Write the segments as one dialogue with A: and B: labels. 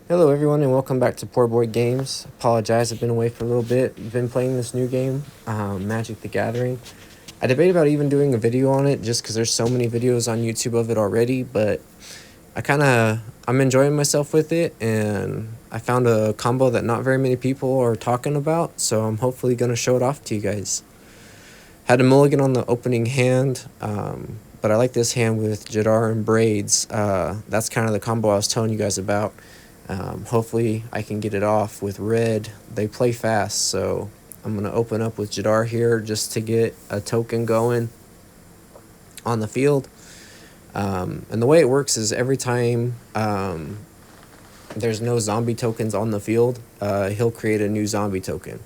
A: Hello everyone and welcome back to Poor Boy Games. Apologize, I've been away for a little bit. Been playing this new game, Magic the Gathering. I debate about even doing a video on it just because there's so many videos on YouTube of it already, but I'm enjoying myself with it, and I found a combo that not very many people are talking about, so I'm hopefully going to show it off to you guys. Had a mulligan on the opening hand, but I like this hand with Jadar and Braids. That's kind of the combo I was telling you guys about. Hopefully I can get it off with red. They play fast, so I'm going to open up with Jadar here just to get a token going on the field. And the way it works is every time there's no zombie tokens on the field, he'll create a new zombie token.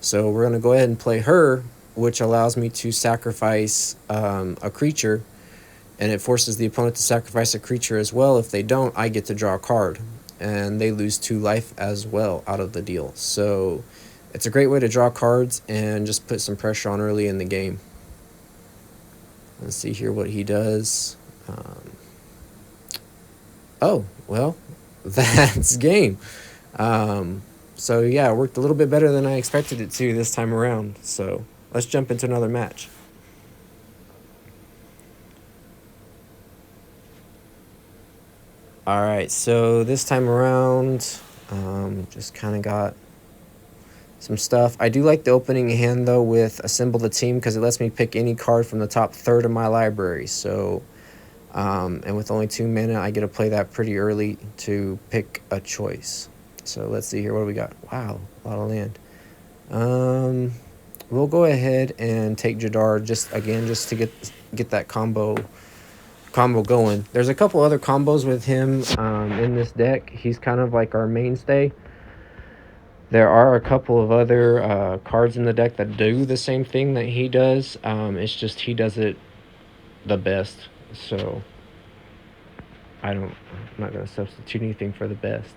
A: So we're going to go ahead and play her, which allows me to sacrifice a creature, and it forces the opponent to sacrifice a creature as well. If they don't, I get to draw a card, and they lose 2 life as well out of the deal. So it's a great way to draw cards and just put some pressure on early in the game. Let's see here what he does. Oh, well, that's game. So yeah, it worked a little bit better than I expected it to this time around. So let's jump into another match. All right, so this time around, just kind of got some stuff. I do like the opening hand, though, with Assemble the Team, because it lets me pick any card from the top third of my library. So, and with only 2 mana, I get to play that pretty early to pick a choice. So let's see here. What do we got? Wow, a lot of land. We'll go ahead and take Jadar just to get that combo going. There's a couple other combos with him in this deck. He's kind of like our mainstay. There are a couple of other cards in the deck that do the same thing that he does. It's just he does it the best. So I'm not going to substitute anything for the best.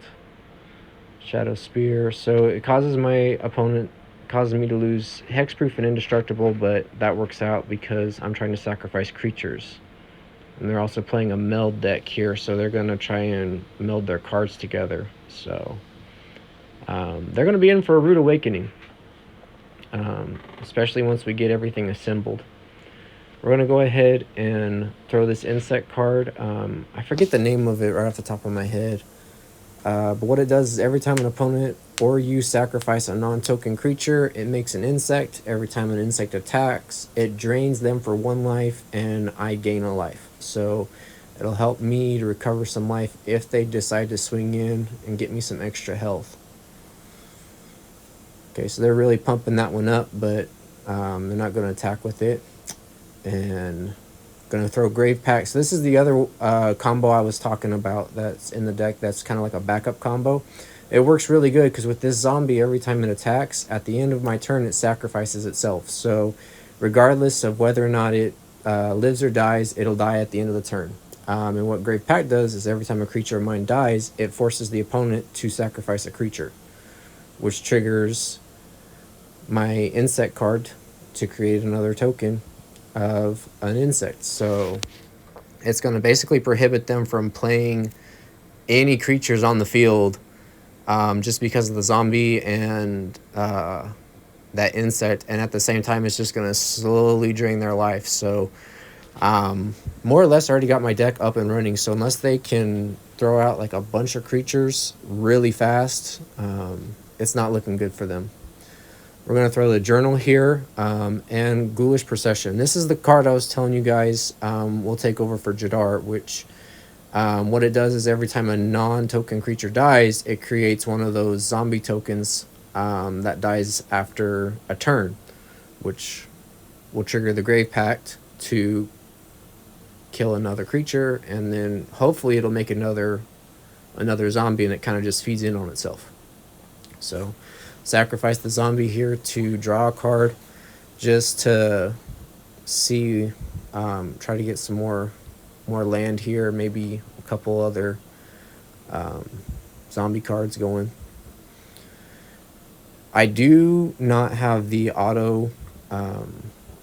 A: Shadow Spear. So it causes me to lose Hexproof and Indestructible, but that works out because I'm trying to sacrifice creatures. And they're also playing a meld deck here, so they're going to try and meld their cards together. So they're going to be in for a rude awakening, especially once we get everything assembled. We're going to go ahead and throw this insect card. I forget the name of it right off the top of my head. But what it does is every time an opponent or you sacrifice a non-token creature, it makes an insect. Every time an insect attacks, it drains them for 1 life, and I gain a life. So it'll help me to recover some life if they decide to swing in and get me some extra health. Okay, so they're really pumping that one up, but they're not going to attack with it. And going to throw Grave Pact. So this is the other combo I was talking about that's in the deck that's kind of like a backup combo. It works really good because with this zombie, every time it attacks, at the end of my turn, it sacrifices itself. So regardless of whether or not it lives or dies, it'll die at the end of the turn. And what Grave Pact does is every time a creature of mine dies, it forces the opponent to sacrifice a creature, which triggers my insect card to create another token of an insect. So it's going to basically prohibit them from playing any creatures on the field just because of the zombie and that insect, and at the same time it's just going to slowly drain their life. So more or less I already got my deck up and running, so unless they can throw out like a bunch of creatures really fast, it's not looking good for them. We're going to throw the Journal here and Ghoulish Procession. This is the card I was telling you guys will take over for Jadar, which what it does is every time a non-token creature dies, it creates one of those zombie tokens that dies after a turn, which will trigger the Grave Pact to kill another creature, and then hopefully it'll make another zombie, and it kind of just feeds in on itself. So sacrifice the zombie here to draw a card just to see, try to get some more land here, maybe a couple other zombie cards going. I do not have the auto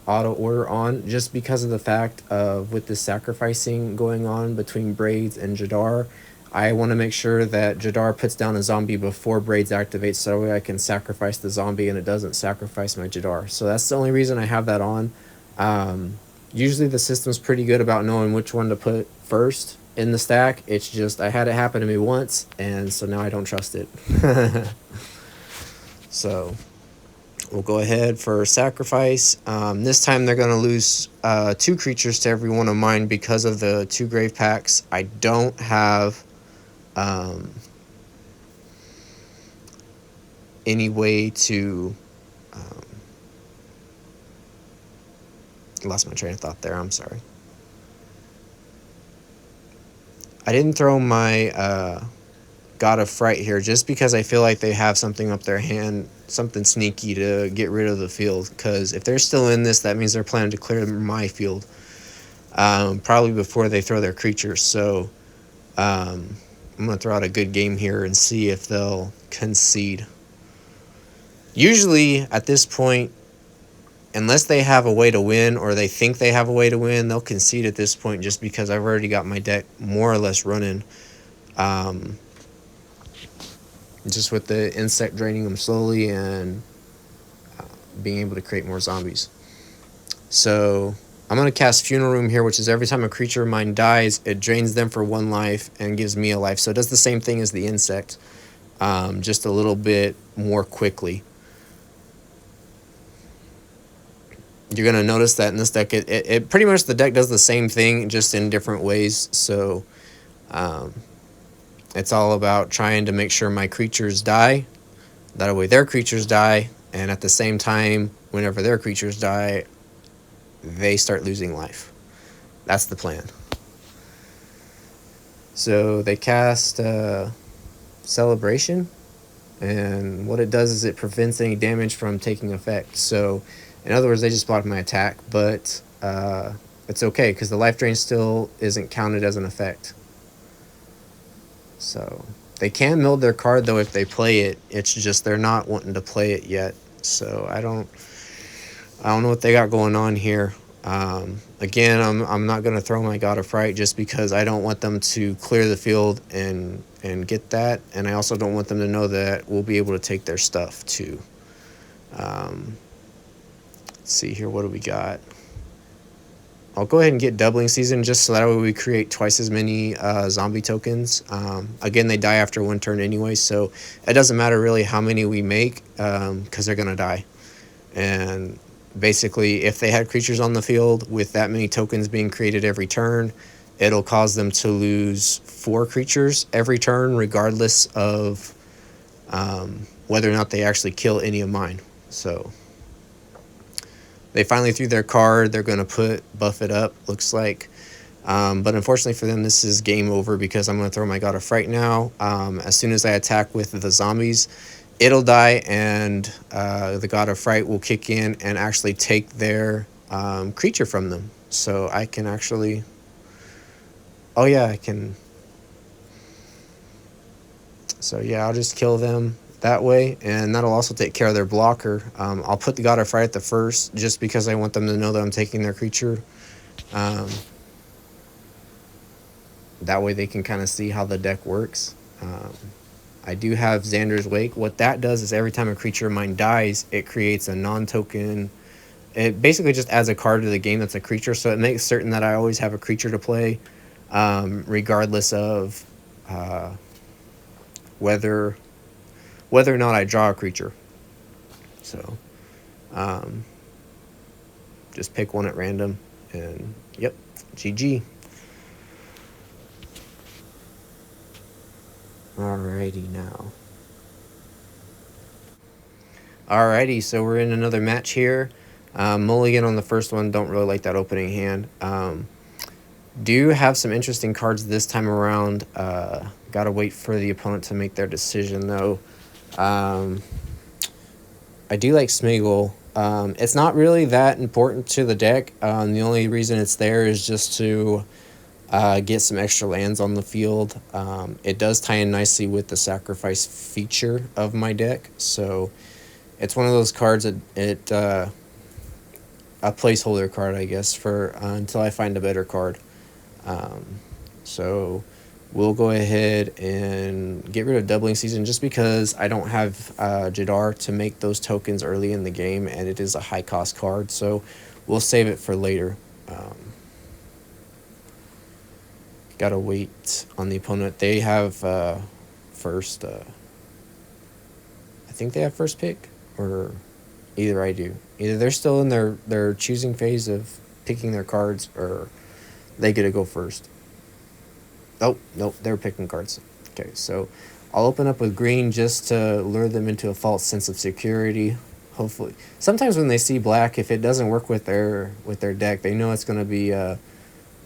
A: order on just because of the fact of with the sacrificing going on between Braids and Jadar. I want to make sure that Jadar puts down a zombie before Braids activates, so that way I can sacrifice the zombie and it doesn't sacrifice my Jadar. So that's the only reason I have that on. Usually the system's pretty good about knowing which one to put first in the stack. It's just I had it happen to me once, and so now I don't trust it. So we'll go ahead for sacrifice. This time they're going to lose 2 creatures to every one of mine because of the 2 grave packs. I don't have any way to... lost my train of thought there. I'm sorry. I didn't throw my God of Fright here just because I feel like they have something up their hand, something sneaky to get rid of the field. Because if they're still in this, that means they're planning to clear my field. Probably before they throw their creatures. So I'm going to throw out a good game here and see if they'll concede. Usually at this point, unless they have a way to win or they think they have a way to win, they'll concede at this point just because I've already got my deck more or less running. Just with the insect draining them slowly and being able to create more zombies. So I'm going to cast Funeral Room here, which is every time a creature of mine dies, it drains them for 1 life and gives me a life. So it does the same thing as the insect, just a little bit more quickly. You're going to notice that in this deck, it pretty much the deck does the same thing, just in different ways. So it's all about trying to make sure my creatures die. That way their creatures die. And at the same time, whenever their creatures die, they start losing life. That's the plan. So they cast Celebration. And what it does is it prevents any damage from taking effect. So in other words, they just blocked my attack, but it's okay because the life drain still isn't counted as an effect. So they can mill their card though if they play it. It's just they're not wanting to play it yet. So I don't know what they got going on here. Again, I'm not going to throw my God of Fright just because I don't want them to clear the field and get that, and I also don't want them to know that we'll be able to take their stuff too. Let's see here, what do we got? I'll go ahead and get Doubling Season just so that way we create twice as many zombie tokens. Again, they die after 1 turn anyway, so it doesn't matter really how many we make because they're going to die. And basically, if they had creatures on the field with that many tokens being created every turn, it'll cause them to lose 4 creatures every turn, regardless of whether or not they actually kill any of mine. So they finally threw their card. They're going to buff it up, looks like. But unfortunately for them, this is game over because I'm going to throw my God of Fright now. As soon as I attack with the zombies, it'll die, and the God of Fright will kick in and actually take their creature from them. So I can actually... Oh, yeah, I can... So, yeah, I'll just kill them that way, and that'll also take care of their blocker. I'll put the God of Fright at the first just because I want them to know that I'm taking their creature. That way they can kind of see how the deck works. I do have Xander's Wake. What that does is every time a creature of mine dies, it creates a non-token. It basically just adds a card to the game that's a creature, so it makes certain that I always have a creature to play, regardless of whether or not I draw a creature. So just pick one at random, and yep, GG. Alrighty now. Alrighty, so we're in another match here. Mulligan on the first one. Don't really like that opening hand. Do have some interesting cards this time around. Gotta wait for the opponent to make their decision though. I do like Smeagol. It's not really that important to the deck. The only reason it's there is just to get some extra lands on the field. It does tie in nicely with the sacrifice feature of my deck, so it's one of those cards that a placeholder card, I guess, for until I find a better card. So we'll go ahead and get rid of Doubling Season just because I don't have Jadar to make those tokens early in the game, and it is a high cost card, so we'll save it for later. Gotta wait on the opponent. They have first. I think they have first pick, or either I do. Either they're still in their choosing phase of picking their cards, or they get to go first. Oh, nope, they're picking cards. Okay, so I'll open up with green just to lure them into a false sense of security. Hopefully, sometimes when they see black, if it doesn't work with their deck, they know it's going to be a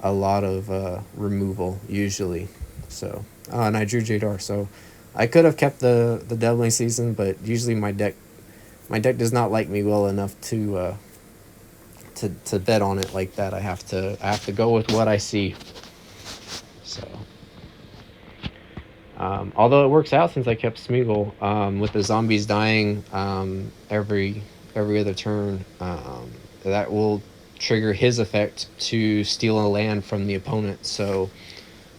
A: lot of removal usually. So, and I drew Jadar, so I could have kept the Doubling Season, but usually my deck does not like me well enough to bet on it like that. I have to go with what I see. So, although it works out since I kept Smeagol, with the zombies dying every other turn, that will trigger his effect to steal a land from the opponent. So,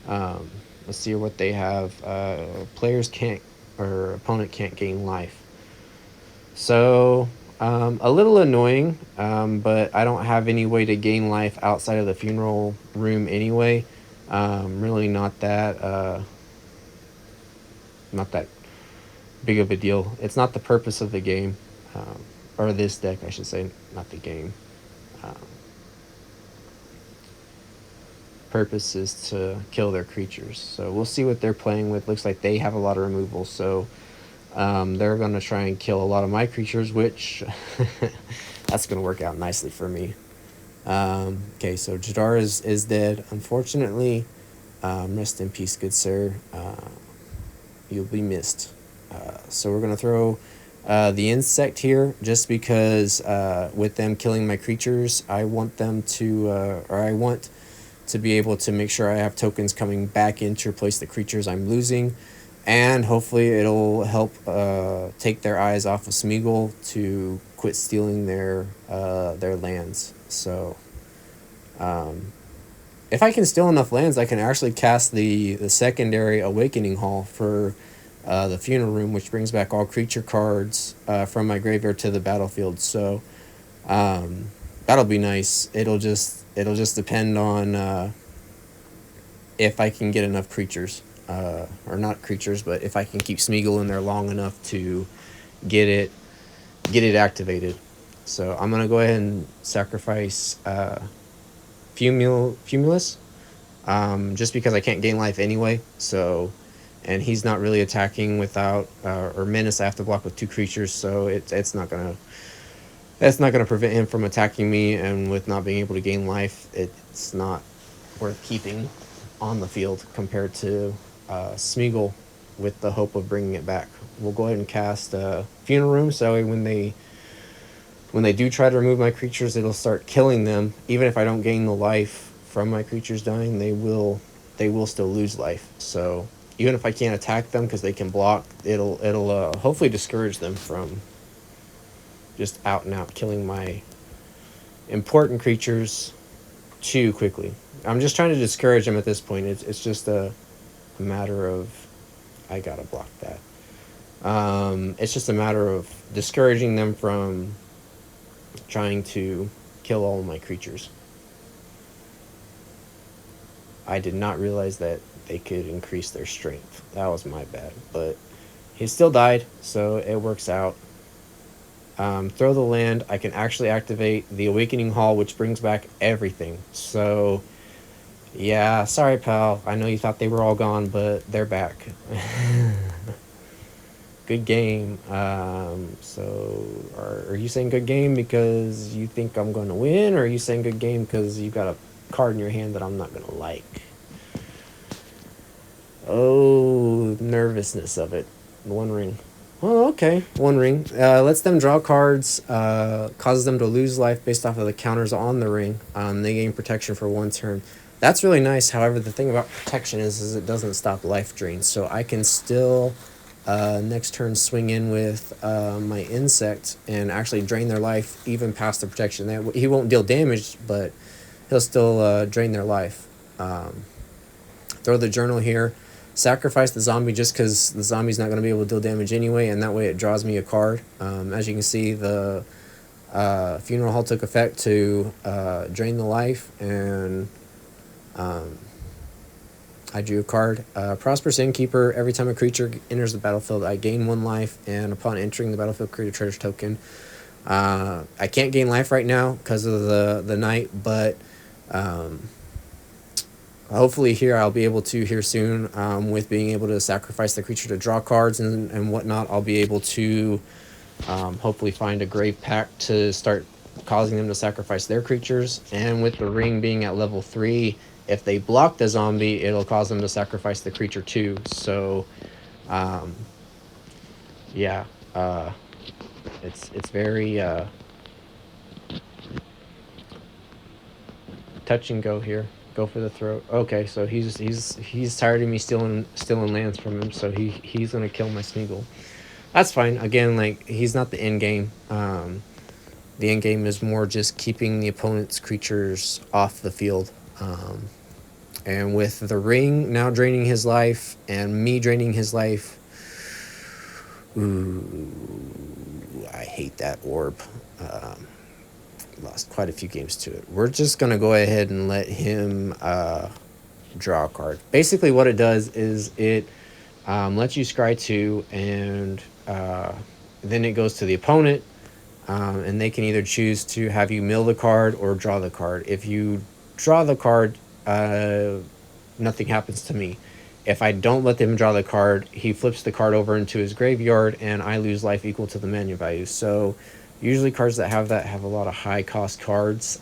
A: let's see what they have. Players can't, or opponent can't gain life. So, a little annoying, but I don't have any way to gain life outside of the funeral room anyway. Really not that big of a deal. It's not the purpose of the game, or this deck, I should say, not the game. Purpose is to kill their creatures. So we'll see what they're playing with. Looks like they have a lot of removal, so they're going to try and kill a lot of my creatures, which that's going to work out nicely for me. Okay, so Jadar is dead, unfortunately. Rest in peace, good sir. You'll be missed. So we're going to throw the insect here, just because with them killing my creatures, I want them to, or I want to be able to make sure I have tokens coming back in to replace the creatures I'm losing. And hopefully it'll help take their eyes off of Smeagol to quit stealing their lands. So if I can steal enough lands, I can actually cast the secondary Awakening Hall for the Funeral Room, which brings back all creature cards from my graveyard to the battlefield. So that'll be nice. It'll just depend on if I can get enough creatures. Or not creatures, but if I can keep Smeagol in there long enough to get it activated. So I'm gonna go ahead and sacrifice Fumulus, just because I can't gain life anyway. So, and he's not really attacking without or menace. I have to block with 2 creatures, so it's not gonna prevent him from attacking me. And with not being able to gain life, it's not worth keeping on the field compared to Smeagol with the hope of bringing it back. We'll go ahead and cast Funeral Room, so when they do try to remove my creatures, it'll start killing them. Even if I don't gain the life from my creatures dying, they will still lose life. So even if I can't attack them because they can block, it'll hopefully discourage them from just out and out killing my important creatures too quickly. I'm just trying to discourage them at this point. It's just a matter of, I gotta block that. It's just a matter of discouraging them from trying to kill all of my creatures. I did not realize that they could increase their strength. That was my bad, but he still died, so it works out. Throw the land. I can actually activate the Awakening Hall, which brings back everything. So yeah, sorry, pal. I know you thought they were all gone, but they're back. Good game. So are you saying good game because you think I'm going to win, or are you saying good game because you got a card in your hand that I'm not going to like? Oh, nervousness of it. 1 ring. Oh, okay. 1 ring. Lets them draw cards, causes them to lose life based off of the counters on the ring. They gain protection for 1 turn. That's really nice. However, the thing about protection is it doesn't stop life drain. So I can still, next turn, swing in with my insect and actually drain their life even past the protection. He won't deal damage, but he'll still drain their life. throw the journal here, sacrifice the zombie just because the zombie's not going to be able to deal damage anyway, and that way it draws me a card. As you can see, the Funeral Hall took effect to drain the life, and I drew a card. Prosperous Innkeeper. Every time a creature enters the battlefield, I gain 1 life, and upon entering the battlefield, create a treasure token. I can't gain life right now because of the night, but hopefully here I'll be able to here soon, with being able to sacrifice the creature to draw cards and whatnot. I'll be able to hopefully find a Grave Pact to start causing them to sacrifice their creatures. And with the ring being at level 3, if they block the zombie, it'll cause them to sacrifice the creature too. So yeah, it's very touch and go here. Go for the throat. Okay, so he's tired of me stealing lands from him, so he's gonna kill my Smeagol. That's fine. Again, like, he's not the end game. The end game is more just keeping the opponent's creatures off the field. And with the ring now draining his life and me draining his life, ooh, I hate that orb. Lost quite a few games to it. We're just going to go ahead and let him draw a card. Basically what it does is it lets you scry 2, and then it goes to the opponent, and they can either choose to have you mill the card or draw the card. If you draw the card, nothing happens to me. If I don't let them draw the card, he flips the card over into his graveyard, and I lose life equal to the mana value. So usually cards that have that have a lot of high cost cards.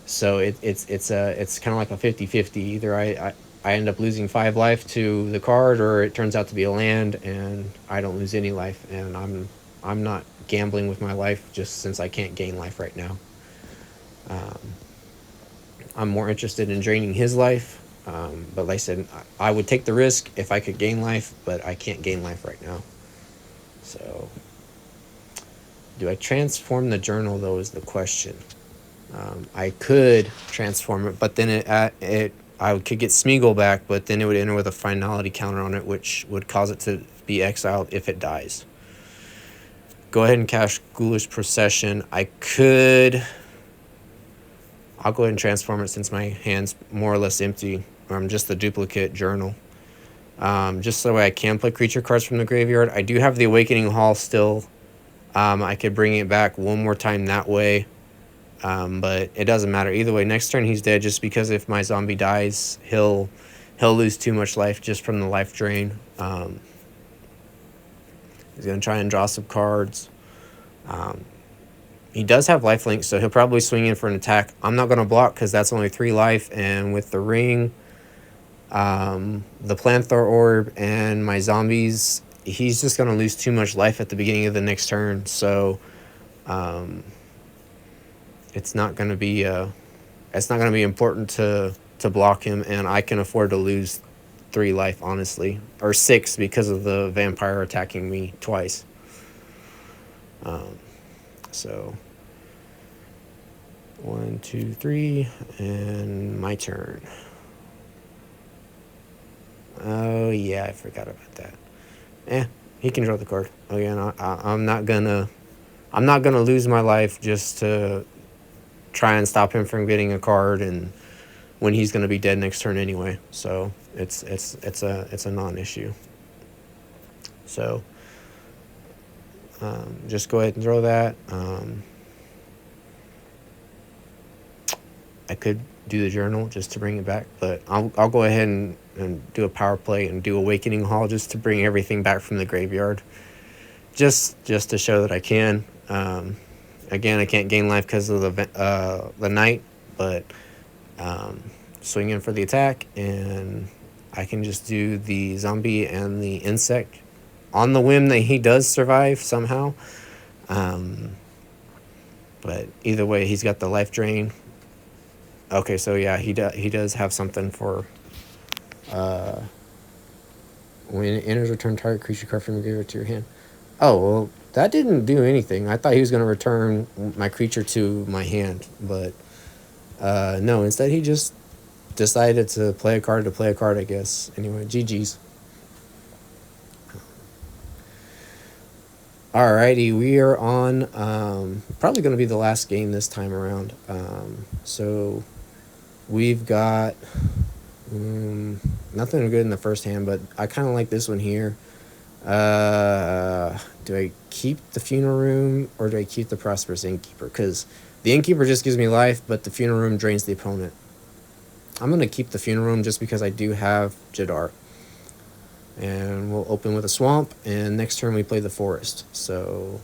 A: So it's kind of like a 50-50. Either I end up losing 5 life to the card, or it turns out to be a land and I don't lose any life, and I'm not gambling with my life just since I can't gain life right now. I'm more interested in draining his life, but like I said, I would take the risk if I could gain life, but I can't gain life right now. So do I transform the journal, though, is the question. I could transform it, but then I could get Smeagol back, but then it would enter with a finality counter on it, which would cause it to be exiled if it dies. Go ahead and cast Ghoulish Procession. I'll go ahead and transform it since my hand's more or less empty. Just the duplicate journal. Just so I can play creature cards from the graveyard. I do have the Awakening Hall still. I could bring it back one more time that way. But it doesn't matter. Either way, next turn he's dead, just because if my zombie dies, he'll lose too much life just from the life drain. He's going to try and draw some cards. He does have lifelink, so he'll probably swing in for an attack. I'm not going to block because that's only 3 life, and with the ring, the Planthor Orb, and my zombies, he's just going to lose too much life at the beginning of the next turn. So it's not going to be important to block him, and I can afford to lose 3 life, honestly, or 6 because of the vampire attacking me twice. So 1, 2, 3, and my turn. Oh yeah, I forgot about that. He can draw the card. Again, I'm not gonna lose my life just to try and stop him from getting a card, and when he's gonna be dead next turn anyway. So it's a non-issue. So just go ahead and throw that. I could do the journal just to bring it back, but I'll go ahead and do a power play and do Awakening Hall just to bring everything back from the graveyard, just to show that I can. Again, I can't gain life because of the night, but swing in for the attack, and I can just do the zombie and the insect on the whim that he does survive somehow. But either way, he's got the life drain. Okay, so yeah, he does have something for when it enters, return target creature card from the graveyard to your hand. Oh, well, that didn't do anything. I thought he was going to return my creature to my hand, but no, instead he just decided to play a card, I guess. Anyway, GG's. Alrighty, we are on probably going to be the last game this time around. So we've got nothing good in the first hand, but I kind of like this one here. Do I keep the Funeral Room or do I keep the Prosperous Innkeeper? Because the Innkeeper just gives me life, but the Funeral Room drains the opponent. I'm going to keep the Funeral Room just because I do have Jadar. And we'll open with a Swamp, and next turn we play the Forest. So,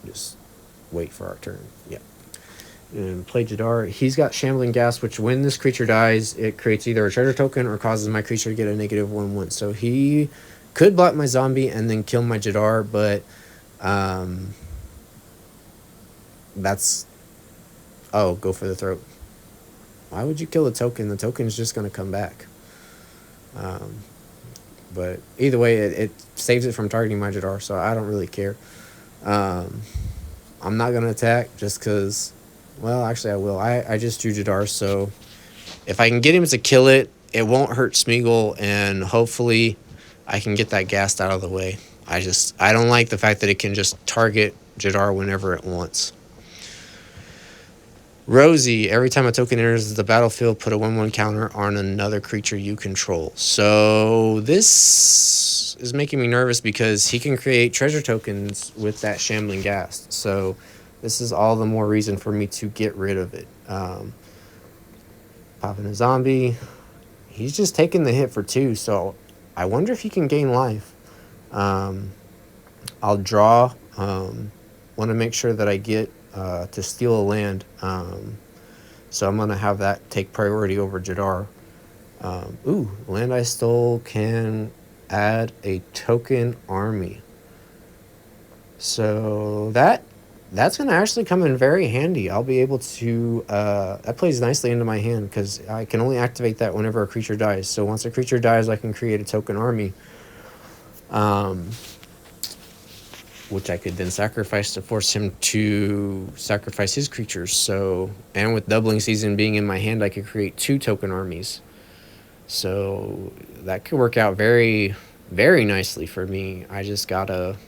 A: just wait for our turn. Yeah. And play Jadar. He's got Shambling Ghast, which when this creature dies, it creates either a treasure token or causes my creature to get a -1/1. So he could block my zombie and then kill my Jadar, but that's... Oh, go for the throat. Why would you kill a token? The token's just going to come back. But either way, it saves it from targeting my Jadar, so I don't really care. I'm not going to attack just because... Well, actually, I will. I just drew Jadar, so if I can get him to kill it, it won't hurt Smeagol, and hopefully I can get that Ghast out of the way. I don't like the fact that it can just target Jadar whenever it wants. Rosie, every time a token enters the battlefield, put a 1/1 counter on another creature you control. So this is making me nervous because he can create treasure tokens with that Shambling Ghast. So this is all the more reason for me to get rid of it. Popping a zombie. He's just taking the hit for 2, so I wonder if he can gain life. I'll draw. Want to make sure that I get to steal a land. So I'm going to have that take priority over Jadar. Land I stole can add a token army. So that's going to actually come in very handy. I'll be able to... that plays nicely into my hand because I can only activate that whenever a creature dies. So once a creature dies, I can create a token army. Which I could then sacrifice to force him to sacrifice his creatures. So, and with Doubling Season being in my hand, I could create 2 token armies. So that could work out very, very nicely for me. I just gotta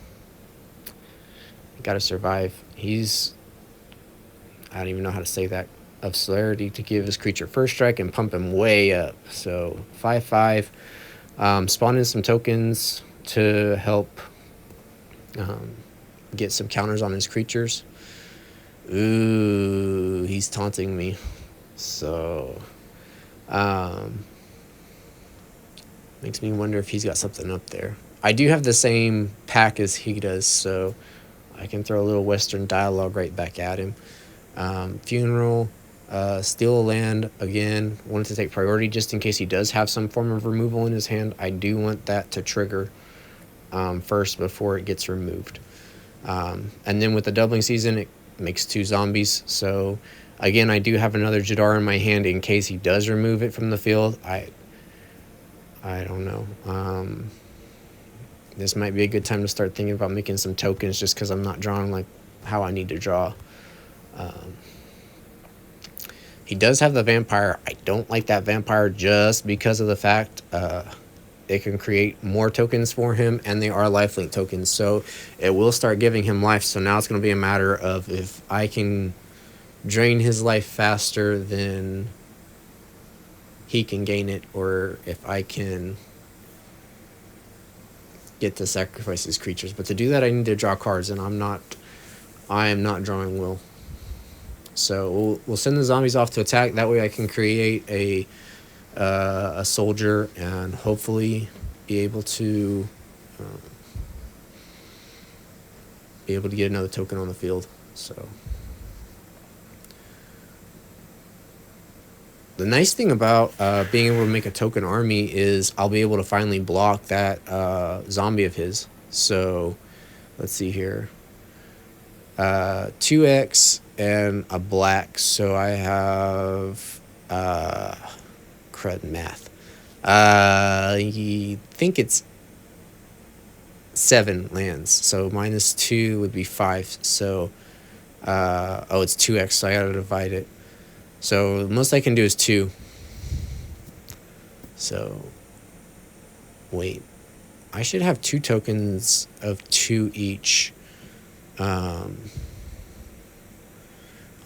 A: survive. He's... I don't even know how to say that. Of Celerity to give his creature first strike and pump him way up. So 5/5. Spawn in some tokens to help get some counters on his creatures. Ooh, he's taunting me. So, makes me wonder if he's got something up there. I do have the same pack as he does, so I can throw a little Western Dialogue right back at him. Funeral, steal a land, again, wanted to take priority just in case he does have some form of removal in his hand. I do want that to trigger first before it gets removed. And then with the Doubling Season, it makes 2 zombies. So again, I do have another Jadar in my hand in case he does remove it from the field. I don't know. This might be a good time to start thinking about making some tokens just because I'm not drawing like how I need to draw. He does have the Vampire. I don't like that Vampire just because of the fact it can create more tokens for him, and they are lifelink tokens, so it will start giving him life. So now it's going to be a matter of if I can drain his life faster than he can gain it, or if I can get to sacrifice his creatures. But to do that, I need to draw cards, and I am not drawing will. So we'll send the zombies off to attack. That way I can create a soldier and hopefully be able to get another token on the field. So the nice thing about being able to make a token army is I'll be able to finally block that zombie of his. So let's see here. 2x and a black. So I have crud math. I think it's 7 lands. So -2 would be 5. So it's 2x. So I gotta divide it. So the most I can do is 2. So, wait. I should have 2 tokens of 2 each. I'll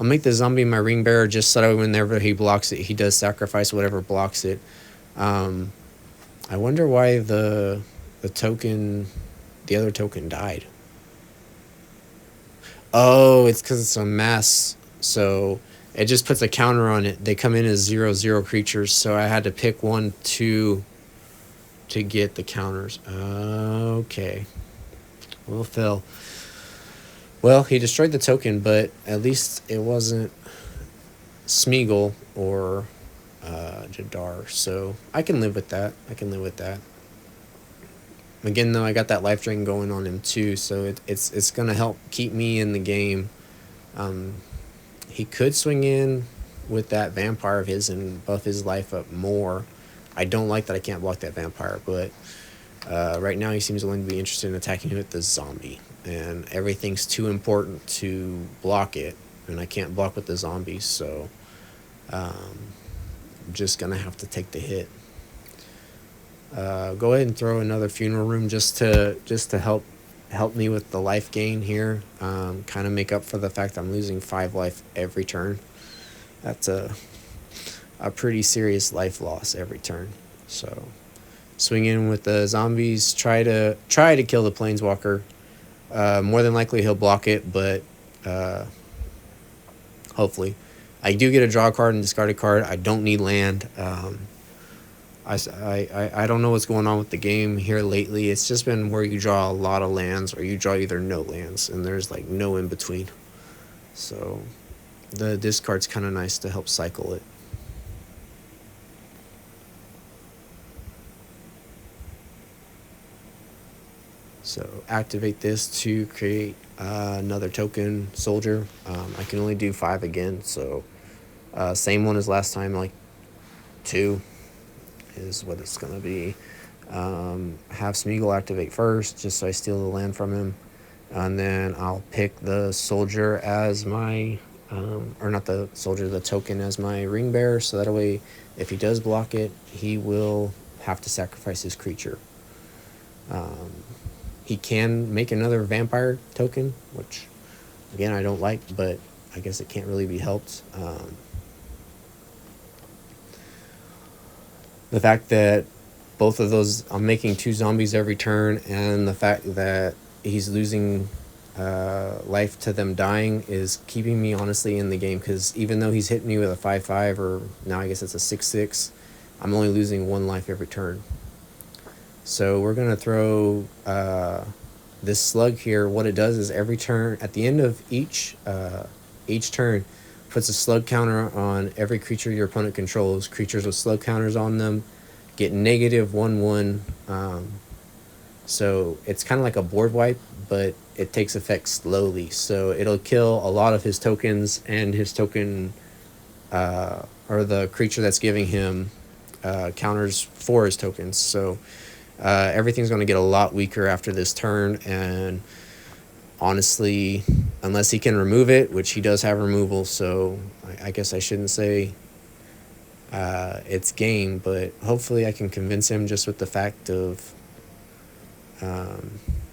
A: make the zombie my ring bearer just so that whenever he blocks it, he does sacrifice whatever blocks it. I wonder why the other token died. Oh, it's because it's a mass. So it just puts a counter on it. They come in as 0/0 creatures, so I had to pick 1, 2 to get the counters. Okay. Well, Phil. Well, he destroyed the token, but at least it wasn't Smeagol or Jadar, so I can live with that. Again, though, I got that life drain going on him too, so it's gonna help keep me in the game. He could swing in with that vampire of his and buff his life up more. I don't like that I can't block that vampire, but right now he seems willing to be interested in attacking with the zombie, and everything's too important to block it, and I can't block with the zombies, so I'm just gonna have to take the hit. Go ahead and throw another funeral room just to help me with the life gain here. Kind of make up for the fact I'm losing 5 life every turn. That's a pretty serious life loss every turn. So swing in with the zombies. Try to kill the planeswalker. More than likely he'll block it, but hopefully. I do get a draw card and discard a card. I don't need land. I don't know what's going on with the game here lately. It's just been where you draw a lot of lands or you draw either no lands, and there's like no in between. So the discard's kind of nice to help cycle it. So activate this to create another token soldier. I can only do 5 again, so same one as last time, like 2 is what it's going to be. Have Smeagol activate first, just so I steal the land from him. And then I'll pick the soldier as my, or not the soldier, the token as my ring bearer, so that way if he does block it, he will have to sacrifice his creature. He can make another vampire token, which, again, I don't like, but I guess it can't really be helped. The fact that both of those, I'm making 2 zombies every turn, and the fact that he's losing life to them dying is keeping me honestly in the game, because even though he's hitting me with a 5/5, or now I guess it's a 6/6, I'm only losing 1 life every turn. So we're going to throw this slug here. What it does is every turn, at the end of each turn, puts a slug counter on every creature your opponent controls. Creatures with slug counters on them get -1/1. So it's kind of like a board wipe, but it takes effect slowly. So it'll kill a lot of his tokens and his token, or the creature that's giving him counters for his tokens. So everything's going to get a lot weaker after this turn, and honestly, unless he can remove it, which he does have removal, so I guess I shouldn't say it's game, but hopefully I can convince him just with the fact of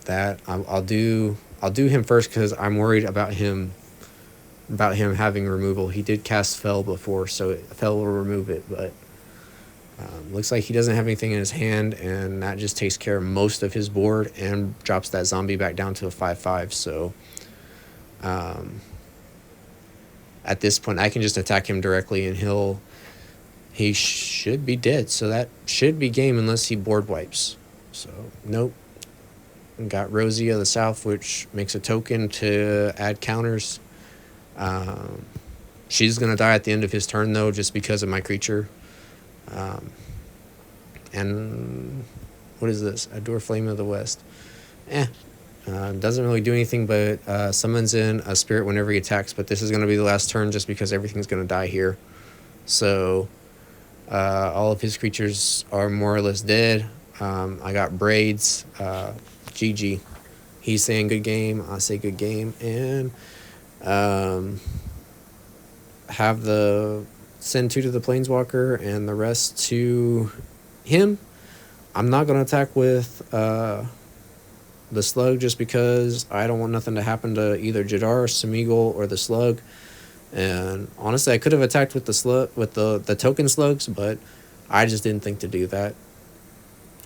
A: that I'll do him first, because I'm worried about him having removal. He did cast Fell before, so Fell will remove it, but looks like he doesn't have anything in his hand, and that just takes care of most of his board and drops that zombie back down to a 5/5. So at this point, I can just attack him directly, and he should be dead. So that should be game unless he board wipes. So nope. Got Rosie of the South, which makes a token to add counters. She's going to die at the end of his turn, though, just because of my creature. And what is this? Adore Flame of the West. Doesn't really do anything, but summons in a spirit whenever he attacks. But this is going to be the last turn, just because everything's going to die here. So all of his creatures are more or less dead. I got Braids. GG. He's saying good game. I say good game. And have the send 2 to the Planeswalker and the rest to him. I'm not going to attack with the Slug just because I don't want nothing to happen to either Jadar, Smeagol, or the Slug. And honestly, I could have attacked with the slug, with the token slugs, but I just didn't think to do that.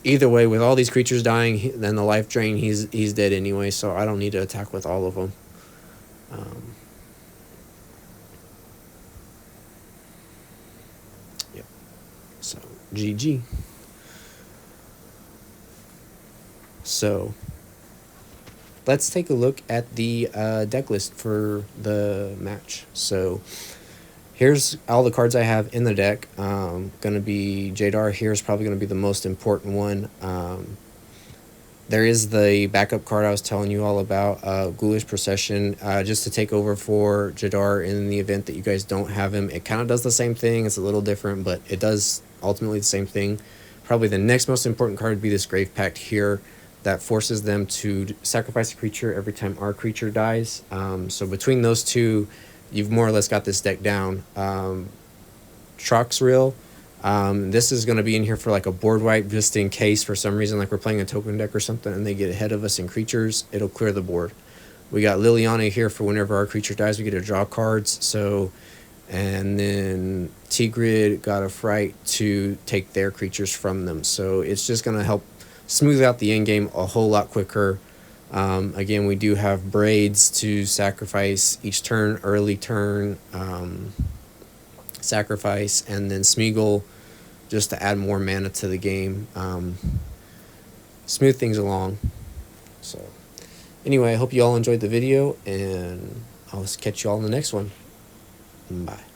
A: Either way, with all these creatures dying, then the life drain, he's dead anyway, so I don't need to attack with all of them. Yep. So, GG. So, let's take a look at the deck list for the match. So, here's all the cards I have in the deck. Gonna be Jadar here is probably gonna be the most important one. There is the backup card I was telling you all about, Ghoulish Procession, just to take over for Jadar in the event that you guys don't have him. It kind of does the same thing. It's a little different, but it does ultimately the same thing. Probably the next most important card would be this Grave Pact here that forces them to sacrifice a creature every time our creature dies. So between those two, you've more or less got this deck down. Troxrill. This is going to be in here for like a board wipe just in case for some reason, like we're playing a token deck or something and they get ahead of us in creatures, it'll clear the board. We got Liliana here for whenever our creature dies, we get to draw cards. So, and then Tigrid got a Fright to take their creatures from them. So it's just going to help smooth out the end game a whole lot quicker. Again, we do have Braids to sacrifice each turn, early turn, sacrifice, and then Smeagol just to add more mana to the game. Smooth things along. So anyway, I hope you all enjoyed the video, and I'll catch you all in the next one. Bye.